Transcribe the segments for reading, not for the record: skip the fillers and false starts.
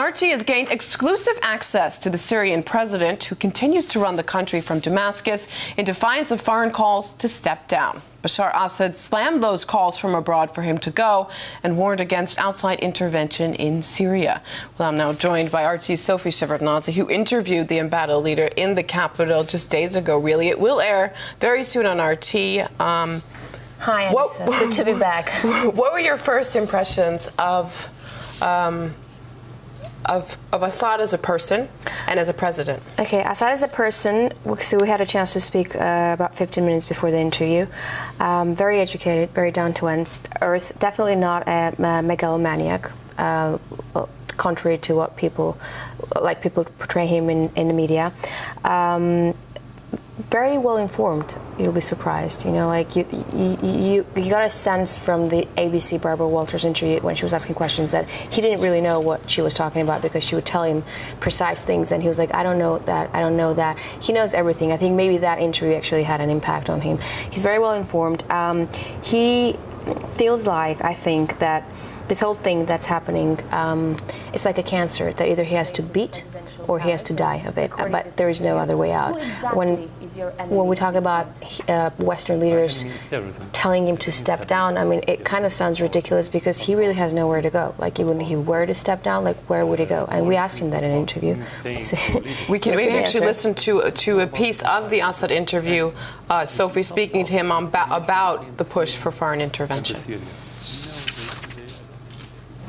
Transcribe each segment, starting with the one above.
RT has gained exclusive access to the Syrian president, who continues to run the country from Damascus in defiance of foreign calls to step down. Bashar Assad slammed those calls from abroad for him to go and warned against outside intervention in Syria. Well, I'm now joined by RT's Sophie Shevardnadze, who interviewed the embattled leader in the capital just days ago, really. It will air very soon on RT. Hi, Anissa. Good to be back. What were your first impressions of Assad as a person and as a president? Okay, Assad as a person, so we had a chance to speak about 15 minutes before the interview. Very educated, very down to earth, definitely not a megalomaniac, contrary to what people portray him in the media. Very well informed. You'll be surprised. You know, like you got a sense from the ABC Barbara Walters interview when she was asking questions that he didn't really know what she was talking about, because she would tell him precise things and he was like, I don't know that, I don't know that. He knows everything. I think maybe that interview actually had an impact on him. He's very well informed. He feels like, I think, that this whole thing that's happening is like a cancer that either he has to beat or he has to die of it, but there is no other way out. When we talk about Western leaders telling him to step down, I mean, it kind of sounds ridiculous because he really has nowhere to go. Like, even if he were to step down, like, where would he go? And we asked him that in an interview. So we actually listen to a piece of the Assad interview, Sophie speaking to him about the push for foreign intervention.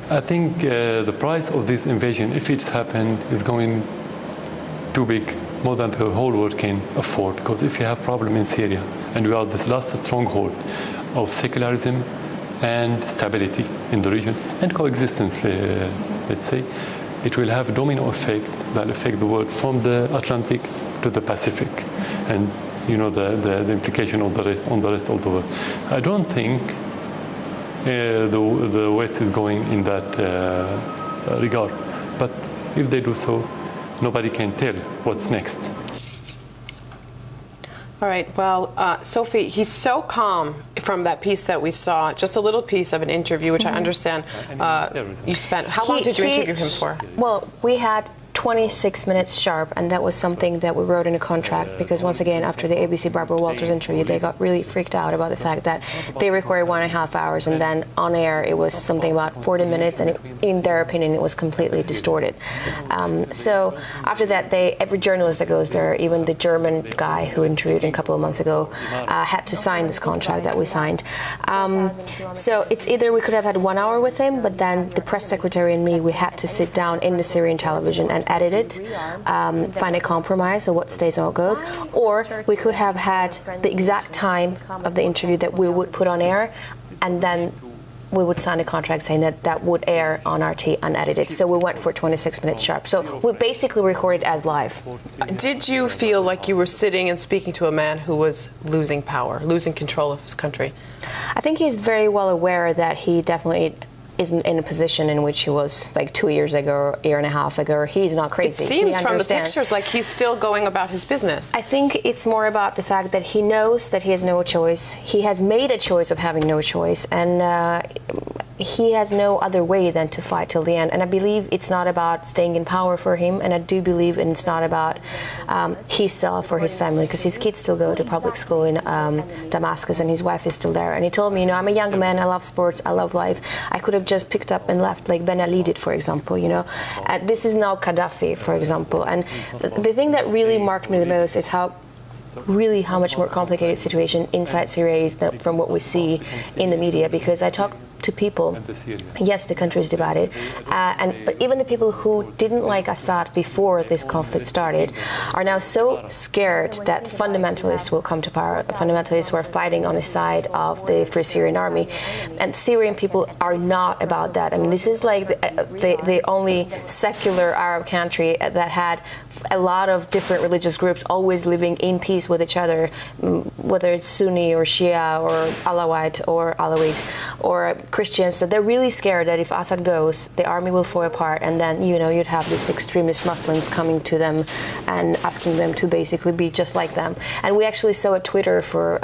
I think the price of this invasion, if it's happened, is going too big, more than the whole world can afford. Because if you have problem in Syria, and we are this last stronghold of secularism and stability in the region, and coexistence, let's say, it will have a domino effect that affect the world from the Atlantic to the Pacific. And you know the implication of the rest, on the rest of the world. I don't think the West is going in that regard. But if they do so, nobody can tell what's next. All right, well, Sophie, he's so calm from that piece that we saw, just a little piece of an interview, which I understand you spent. How long did you interview him for? Well, we had 26 minutes sharp, and that was something that we wrote in a contract, because once again, after the ABC Barbara Walters interview, they got really freaked out about the fact that they recorded 1.5 hours, and then on air it was something about 40 minutes, and in their opinion it was completely distorted. So after that, every journalist that goes there, even the German guy who interviewed him a couple of months ago, had to sign this contract that we signed. So it's either we could have had 1 hour with him, but then the press secretary and me, we had to sit down in the Syrian television and edit it, find a compromise of what stays and what goes, or we could have had the exact time of the interview that we would put on air, and then we would sign a contract saying that that would air on RT unedited. So we went for 26 minutes sharp. So we basically recorded as live. Did you feel like you were sitting and speaking to a man who was losing power, losing control of his country? I think he's very well aware that he definitely isn't in a position in which he was like 2 years ago or a year and a half ago. He's not crazy. It seems from the pictures like he's still going about his business. I think it's more about the fact that he knows that he has no choice. He has made a choice of having no choice, and he has no other way than to fight till the end. And I believe it's not about staying in power for him, and I do believe it's not about himself or his family, because his kids still go to public school in Damascus, and his wife is still there. And he told me, you know, I'm a young man, I love sports, I love life. I could have just picked up and left like Ben Ali did, for example, you know. This is now Gaddafi, for example. And the thing that really marked me the most is how much more complicated situation inside Syria is than from what we see in the media, because I talked to people. Yes, the country is divided, but even the people who didn't like Assad before this conflict started are now so scared that fundamentalists will come to power, fundamentalists who are fighting on the side of the Free Syrian Army. And Syrian people are not about that. I mean, this is like the only secular Arab country that had a lot of different religious groups always living in peace with each other, whether it's Sunni or Shia or Alawite or Alawite or Christians. So they're really scared that if Assad goes, the army will fall apart, and then, you know, you'd have these extremist Muslims coming to them and asking them to basically be just like them. And we actually saw a Twitter for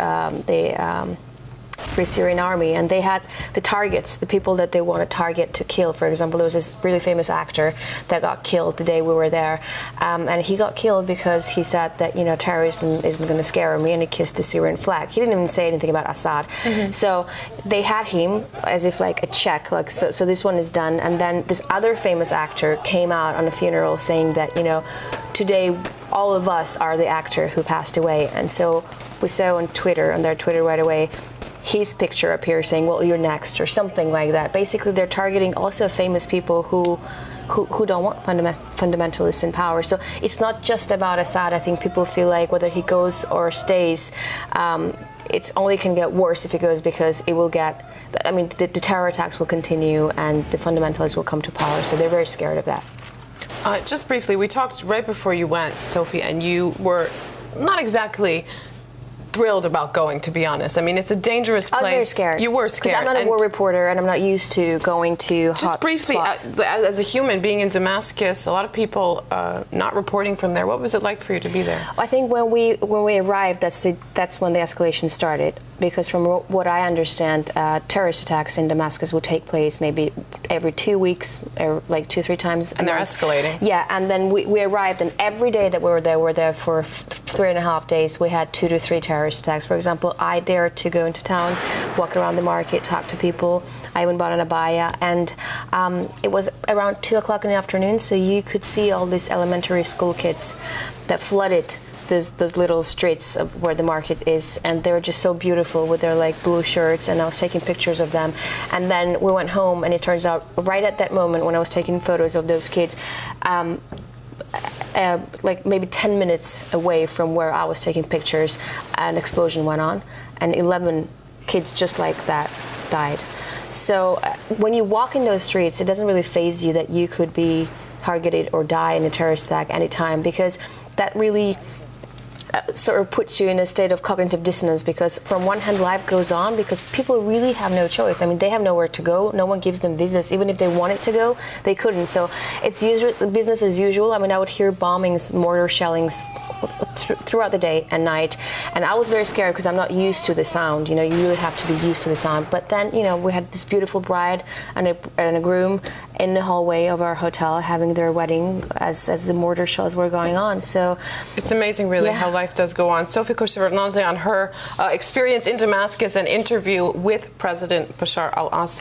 Free Syrian Army, and they had the targets, the people that they want to target to kill. For example, there was this really famous actor that got killed the day we were there, and he got killed because he said that, you know, terrorism isn't going to scare me, and he kissed the Syrian flag. He didn't even say anything about Assad. So they had him as if like a check, like so this one is done. And then this other famous actor came out on a funeral saying that, you know, today all of us are the actor who passed away. And so we saw on Twitter, on their Twitter right away, his picture appears saying, well, you're next, or something like that. Basically, they're targeting also famous people who don't want fundamentalists in power. So it's not just about Assad. I think people feel like whether he goes or stays, it's only can get worse if he goes, because it will get, I mean, the terror attacks will continue and the fundamentalists will come to power. So they're very scared of that. Just briefly, we talked right before you went, Sophie, and you were not exactly thrilled about going, to be honest. I mean, it's a dangerous place. I was very scared. You were scared. Because I'm not a war reporter, and I'm not used to going to just briefly, as a human being in Damascus, a lot of people not reporting from there. What was it like for you to be there? I think when we arrived, that's when the escalation started. Because from what I understand, terrorist attacks in Damascus would take place maybe every 2 weeks, or like 2-3 times. And they're escalating. Yeah, and then we arrived, and every day that we were there for 3.5 days, we had 2 to 3 terrorist attacks. For example, I dared to go into town, walk around the market, talk to people. I even bought an abaya, and it was around 2 o'clock in the afternoon, so you could see all these elementary school kids that flooded those little streets of where the market is, and they were just so beautiful with their like blue shirts, and I was taking pictures of them. And then we went home, and it turns out right at that moment when I was taking photos of those kids, like maybe 10 minutes away from where I was taking pictures, an explosion went on, and 11 kids just like that died. So when you walk in those streets, it doesn't really faze you that you could be targeted or die in a terrorist attack anytime, because that really sort of puts you in a state of cognitive dissonance, because from one hand life goes on because people really have no choice. I mean, they have nowhere to go. No one gives them visas. Even if they wanted to go, they couldn't. So it's business as usual. I mean, I would hear bombings, mortar shellings throughout the day and night, and I was very scared because I'm not used to the sound. You know, you really have to be used to the sound. But then, you know, we had this beautiful bride and a groom in the hallway of our hotel having their wedding as the mortar shells were going on. So it's amazing, really, how life does go on. Sophie Koshevardnadze on her experience in Damascus and interview with President Bashar al-Assad.